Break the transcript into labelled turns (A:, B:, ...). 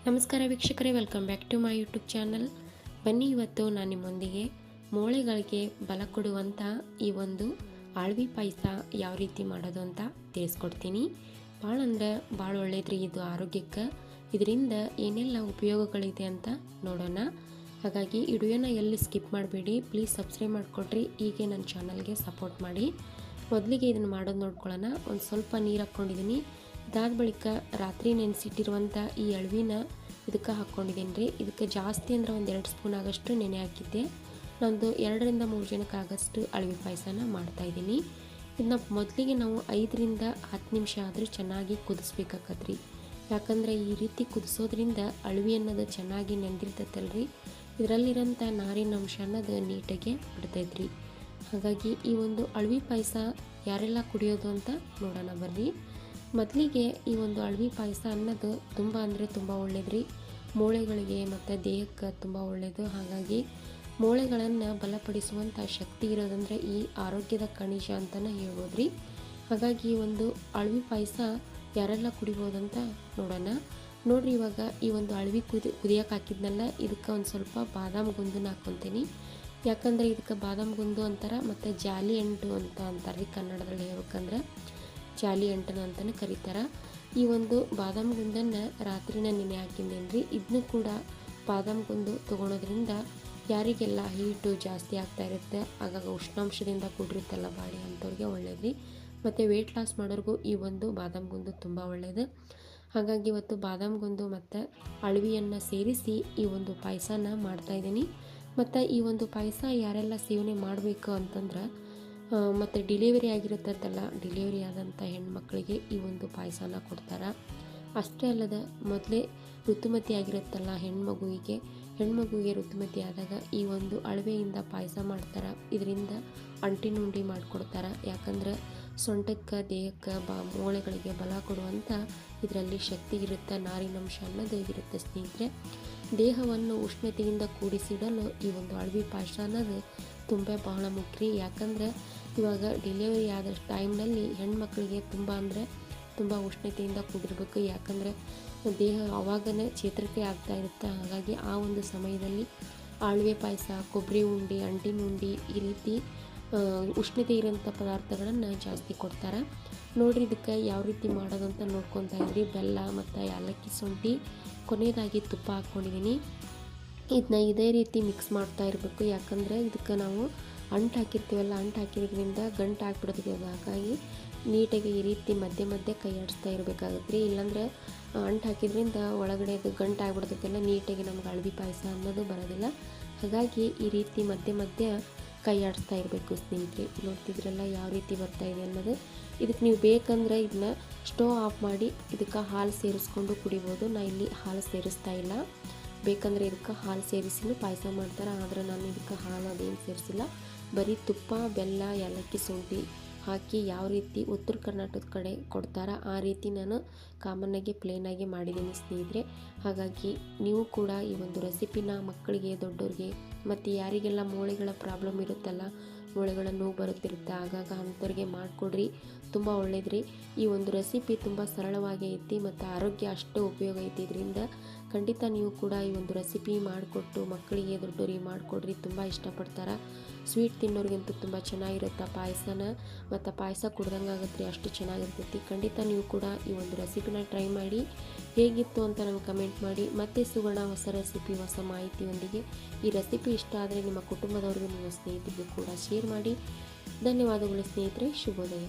A: ನಮಸ್ಕಾರ ವೀಕ್ಷಕರೇ, welcome back to my YouTube channel. ಬನ್ನಿ, ಇವತ್ತು ನಾನು ನಿಮ್ಮೊಂದಿಗೆ ಮೂಳೆಗಳಿಗೆ ಬಲ ಕೊಡುವಂಥ ಈ ಒಂದು ಆಳ್ವಿ ಪಾಯಸ ಯಾವ ರೀತಿ ಮಾಡೋದು ಅಂತ ತಿಳಿಸ್ಕೊಡ್ತೀನಿ. ಭಾಳ ಅಂದ್ರೆ ಭಾಳ ಒಳ್ಳೇದ್ರಿ ಇದು ಆರೋಗ್ಯಕ್ಕೆ. ಇದರಿಂದ ಏನೆಲ್ಲ ಉಪಯೋಗಗಳಿದೆ ಅಂತ ನೋಡೋಣ. ಹಾಗಾಗಿ ವಿಡಿಯೋನ ಎಲ್ಲಿ ಸ್ಕಿಪ್ ಮಾಡಬೇಡಿ, ಪ್ಲೀಸ್ ಸಬ್ಸ್ಕ್ರೈಬ್ ಮಾಡಿಕೊಡ್ರಿ. ಹೀಗೆ ನನ್ನ ಚಾನಲ್ಗೆ ಸಪೋರ್ಟ್ ಮಾಡಿ. ಮೊದಲಿಗೆ ಇದನ್ನು ಮಾಡೋದು ನೋಡ್ಕೊಳ್ಳೋಣ. ಒಂದು ಸ್ವಲ್ಪ ನೀರು ಹಾಕ್ಕೊಂಡಿದ್ದೀನಿ. ಇದಾದ ಬಳಿಕ ರಾತ್ರಿ ನೆನೆಸಿಟ್ಟಿರುವಂಥ ಈ ಅಳವಿನ ಇದಕ್ಕೆ ಹಾಕ್ಕೊಂಡಿದ್ದೀನಿ ರೀ. ಇದಕ್ಕೆ ಜಾಸ್ತಿ ಅಂದರೆ ಒಂದು 2 ಸ್ಪೂನ್ ಆಗಷ್ಟು ನೆನೆ ಹಾಕಿದ್ದೆ. ನಂದು 2 ರಿಂದ 3 ಜನಕ್ಕೆ ಆಗಷ್ಟು ಅಳವಿ ಪಾಯಸನ ಮಾಡ್ತಾಯಿದ್ದೀನಿ. ಇದನ್ನ ಮೊದಲಿಗೆ ನಾವು 5 ರಿಂದ 10 ನಿಮಿಷ ಆದರೂ ಚೆನ್ನಾಗಿ ಕುದಿಸ್ಬೇಕಾಗತ್ರಿ. ಯಾಕಂದರೆ ಈ ರೀತಿ ಕುದಿಸೋದ್ರಿಂದ ಅಳವಿ ಅನ್ನೋದು ಚೆನ್ನಾಗಿ ನೆಂದಿರ್ತೈತಲ್ರಿ, ಇದರಲ್ಲಿರೋಂಥ ನಾರಿನ ಅಂಶ ಅನ್ನೋದು ನೀಟಾಗಿ ಬಿಡ್ತೈತ್ರಿ. ಹಾಗಾಗಿ ಈ ಒಂದು ಅಳವಿ ಪಾಯಸ ಯಾರೆಲ್ಲ ಕುಡಿಯೋದು ಅಂತ ನೋಡೋಣ ಬರ್ರಿ. ಮೊದಲಿಗೆ ಈ ಒಂದು ಅಳವಿ ಪಾಯಸ ಅನ್ನೋದು ತುಂಬ ಅಂದರೆ ತುಂಬ ಒಳ್ಳೇದ್ರಿ. ಮೂಳೆಗಳಿಗೆ ಮತ್ತು ದೇಹಕ್ಕೆ ತುಂಬ ಒಳ್ಳೆಯದು. ಹಾಗಾಗಿ ಮೂಳೆಗಳನ್ನು ಬಲಪಡಿಸುವಂಥ ಶಕ್ತಿ ಇರೋದಂದರೆ ಈ ಆರೋಗ್ಯದ ಖನಿಜ ಅಂತಲೇ ಹೇಳ್ಬೋದ್ರಿ. ಹಾಗಾಗಿ ಈ ಒಂದು ಅಳವಿ ಪಾಯಸ ಯಾರೆಲ್ಲ ಕುಡಿಬೋದಂತ ನೋಡೋಣ. ನೋಡಿರಿ, ಇವಾಗ ಈ ಒಂದು ಅಳವಿ ಕುದಿಯೋಕೆ ಹಾಕಿದ್ನಲ್ಲ, ಇದಕ್ಕೆ ಒಂದು ಸ್ವಲ್ಪ ಬಾದಾಮ್ ಗುಂದನ್ನ ಹಾಕ್ಕೊತೀನಿ. ಯಾಕಂದರೆ ಇದಕ್ಕೆ ಬಾದಾಮ್ ಗುಂದು ಅಂತಾರೆ ಮತ್ತು ಜಾಲಿ ಎಂಟು ಅಂತ ಅಂತಾರೆ ರೀ ಕನ್ನಡದಲ್ಲಿ ಹೇಳ್ಬೇಕಂದ್ರೆ. ಜಾಲಿ ಎಂಟನ ಅಂತಲೇ ಕರೀತಾರೆ. ಈ ಒಂದು ಬಾದಾಮ್ ಗುಂದನ್ನು ರಾತ್ರಿನ ನೆನೆ ಹಾಕಿದ್ದೇನೆ ರೀ. ಇದನ್ನು ಕೂಡ ಬಾದಾಮ್ ಗುಂದು ತೊಗೊಳೋದ್ರಿಂದ ಯಾರಿಗೆಲ್ಲ ಹೀಟು ಜಾಸ್ತಿ ಆಗ್ತಾ ಇರುತ್ತೆ, ಆಗಾಗ ಉಷ್ಣಾಂಶದಿಂದ ಕೂಡಿರುತ್ತಲ್ಲ ಬಾಡಿ, ಅಂಥವ್ರಿಗೆ ಒಳ್ಳೇದ್ರಿ. ಮತ್ತು ವೆಯ್ಟ್ ಲಾಸ್ ಮಾಡೋರಿಗೂ ಈ ಒಂದು ಬಾದಾಮ್ ಗುಂದು ತುಂಬ ಒಳ್ಳೆಯದು. ಹಾಗಾಗಿ ಇವತ್ತು ಬಾದಾಮ್ ಗುಂದು ಮತ್ತು ಅಳವಿಯನ್ನು ಸೇರಿಸಿ ಈ ಒಂದು ಪಾಯಸನ ಮಾಡ್ತಾಯಿದ್ದೀನಿ. ಮತ್ತು ಈ ಒಂದು ಪಾಯಸ ಯಾರೆಲ್ಲ ಸೇವನೆ ಮಾಡಬೇಕು ಅಂತಂದ್ರೆ, ಮತ್ತು ಡಿಲಿವರಿ ಆಗಿರುತ್ತಲ್ಲ, ಡಿಲಿವರಿ ಆದಂಥ ಹೆಣ್ಮಕ್ಳಿಗೆ ಈ ಒಂದು ಪಾಯಸನ ಕೊಡ್ತಾರೆ. ಅಷ್ಟೇ ಅಲ್ಲದ ಮೊದಲೇ ಋತುಮತಿ ಆಗಿರುತ್ತಲ್ಲ ಹೆಣ್ಮಗುವಿಗೆ ಋತುಮತಿ ಆದಾಗ ಈ ಒಂದು ಅಳವೆಯಿಂದ ಪಾಯಸ ಮಾಡ್ತಾರೆ. ಇದರಿಂದ ಅಂಟಿನುಂಡಿ ಮಾಡಿಕೊಡ್ತಾರೆ. ಯಾಕಂದ್ರೆ ಸೊಂಟಕ್ಕೆ, ದೇಹಕ್ಕೆ, ಮೂಳೆಗಳಿಗೆ ಬಲ ಕೊಡುವಂಥ ಇದರಲ್ಲಿ ಶಕ್ತಿ ಇರುತ್ತೆ, ನಾರಿನಂಶ ಅನ್ನೋದು ಇರುತ್ತೆ ಸ್ನೇಹಿತರೆ. ದೇಹವನ್ನು ಉಷ್ಣತೆಯಿಂದ ಕೂಡಿಸಿಡಲು ಈ ಒಂದು ಅಳವಿ ಪಾಯಸ ಅನ್ನೋದು ತುಂಬ ಬಹಳ ಮುಖ್ಯ. ಯಾಕಂದರೆ ಇವಾಗ ಡೆಲಿವರಿ ಆದ ಟೈಮ್ನಲ್ಲಿ ಹೆಣ್ಮಕ್ಳಿಗೆ ತುಂಬ ಅಂದರೆ ತುಂಬ ಉಷ್ಣತೆಯಿಂದ ಕೂಡಿರಬೇಕು. ಯಾಕಂದರೆ ದೇಹ ಆವಾಗನೇ ಚೇತರಿಕೆ ಆಗ್ತಾ ಇರುತ್ತೆ. ಹಾಗಾಗಿ ಆ ಒಂದು ಸಮಯದಲ್ಲಿ ಅಳವೆ ಪಾಯಸ, ಕೊಬ್ಬರಿ ಉಂಡೆ, ಅಂಟಿನ ಉಂಡೆ ಈ ರೀತಿ ಉಷ್ಣತೆ ಇರೋಂಥ ಪದಾರ್ಥಗಳನ್ನು ಜಾಸ್ತಿ ಕೊಡ್ತಾರೆ. ನೋಡಿರಿ, ಇದಕ್ಕೆ ಯಾವ ರೀತಿ ಮಾಡೋದು ಅಂತ ನೋಡ್ಕೊತಾ ಇದ್ರಿ. ಬೆಲ್ಲ ಮತ್ತು ಏಲಕ್ಕಿ, ಶುಂಠಿ, ಕೊನೆಯದಾಗಿ ತುಪ್ಪ ಹಾಕ್ಕೊಂಡಿದ್ದೀನಿ. ಇದನ್ನ ಇದೇ ರೀತಿ ಮಿಕ್ಸ್ ಮಾಡ್ತಾ ಇರಬೇಕು. ಯಾಕಂದರೆ ಇದಕ್ಕೆ ನಾವು ಅಂಟು ಹಾಕಿರ್ತೀವಲ್ಲ, ಅಂಟು ಹಾಕಿರೋದ್ರಿಂದ ಗಂಟು ಹಾಕ್ಬಿಡ್ತೀವಿ. ಅದು ಹಾಗಾಗಿ ನೀಟಾಗಿ ಈ ರೀತಿ ಮಧ್ಯೆ ಮಧ್ಯೆ ಕೈ ಆಡಿಸ್ತಾ ಇರಬೇಕಾಗುತ್ತೆ ರೀ. ಇಲ್ಲಾಂದರೆ ಅಂಟು ಹಾಕಿದ್ರಿಂದ ಒಳಗಡೆ ಅದು ಗಂಟು ಆಗಿಬಿಡ್ತೈತೆಲ್ಲ, ನೀಟಾಗಿ ನಮ್ಗೆ ಅಳವಿ ಪಾಯಸ ಅನ್ನೋದು ಬರೋದಿಲ್ಲ. ಹಾಗಾಗಿ ಈ ರೀತಿ ಮಧ್ಯೆ ಮಧ್ಯೆ ಕೈ ಆಡಿಸ್ತಾ ಇರಬೇಕು ಸ್ನೇಹಿತರೆ. ನೋಡ್ತಿದ್ರಲ್ಲ ಯಾವ ರೀತಿ ಬರ್ತಾಯಿದೆ ಅನ್ನೋದು. ಇದಕ್ಕೆ ನೀವು ಬೇಕಂದ್ರೆ ಇದನ್ನ ಸ್ಟವ್ ಆಫ್ ಮಾಡಿ ಇದಕ್ಕೆ ಹಾಲು ಸೇರಿಸ್ಕೊಂಡು ಕುಡಿಬೋದು. ನಾನು ಇಲ್ಲಿ ಹಾಲು ಸೇರಿಸ್ತಾ ಇಲ್ಲ. ಬೇಕಂದರೆ ಇದಕ್ಕೆ ಹಾಲು ಸೇರಿಸಿನೂ ಪಾಯಸ ಮಾಡ್ತಾರೆ, ಆದರೆ ನಾನು ಇದಕ್ಕೆ ಹಾಲು ಅದೇನು ಸೇರಿಸಿಲ್ಲ. ಬರೀ ತುಪ್ಪ, ಬೆಲ್ಲ, ಏಲಕ್ಕಿ, ಶುಂಠಿ ಹಾಕಿ ಯಾವ ರೀತಿ ಉತ್ತರ ಕರ್ನಾಟಕದ ಕಡೆ ಕೊಡ್ತಾರೆ ಆ ರೀತಿ ನಾನು ಕಾಮನ್ನಾಗಿ ಪ್ಲೇನಾಗಿ ಮಾಡಿದ್ದೀನಿ ಸ್ನೇಹಿತರೆ. ಹಾಗಾಗಿ ನೀವು ಕೂಡ ಈ ಒಂದು ರೆಸಿಪಿನ ಮಕ್ಕಳಿಗೆ, ದೊಡ್ಡವ್ರಿಗೆ ಮತ್ತು ಯಾರಿಗೆಲ್ಲ ಮೂಳೆಗಳ ಪ್ರಾಬ್ಲಮ್ ಇರುತ್ತಲ್ಲ, ಮೂಳೆಗಳ ನೋವು ಬರುತ್ತಿರುತ್ತೆ ಆಗಾಗ, ಅಂಥವ್ರಿಗೆ ಮಾಡಿಕೊಡ್ರಿ. ತುಂಬ ಒಳ್ಳೇದ್ರಿ. ಈ ಒಂದು ರೆಸಿಪಿ ತುಂಬ ಸರಳವಾಗಿ ಐತಿ ಮತ್ತು ಆರೋಗ್ಯ ಅಷ್ಟು ಉಪಯೋಗ ಐತಿ. ಇದರಿಂದ ಖಂಡಿತ ನೀವು ಕೂಡ ಈ ಒಂದು ರೆಸಿಪಿ ಮಾಡಿಕೊಟ್ಟು ಮಕ್ಕಳಿಗೆ, ದೊಡ್ಡವರಿಗೆ ಮಾಡಿಕೊಡ್ರಿ. ತುಂಬ ಇಷ್ಟಪಡ್ತಾರೆ. ಸ್ವೀಟ್ ತಿನ್ನೋರಿಗಂತೂ ತುಂಬ ಚೆನ್ನಾಗಿರುತ್ತೆ ಪಾಯಸನ, ಮತ್ತು ಪಾಯಸ ಕುಡ್ದಂಗೆ ಆಗುತ್ತೆ ರೀ, ಅಷ್ಟು ಚೆನ್ನಾಗಿರ್ತೈತಿ. ಖಂಡಿತ ನೀವು ಕೂಡ ಈ ಒಂದು ರೆಸಿಪಿನ ಟ್ರೈ ಮಾಡಿ ಹೇಗಿತ್ತು ಅಂತ ನಂಗೆ ಕಮೆಂಟ್ ಮಾಡಿ. ಮತ್ತೆ ಸಿಗೋಣ ಹೊಸ ರೆಸಿಪಿ, ಹೊಸ ಮಾಹಿತಿಯೊಂದಿಗೆ. ಈ ರೆಸಿಪಿ ಇಷ್ಟ ಆದರೆ ನಿಮ್ಮ ಕುಟುಂಬದವ್ರಿಗೂ, ನಿಮ್ಮ ಸ್ನೇಹಿತರಿಗೂ ಕೂಡ ಶೇರ್ ಮಾಡಿ. ಧನ್ಯವಾದಗಳು ಸ್ನೇಹಿತರೆ. ಶುಭೋದಯ.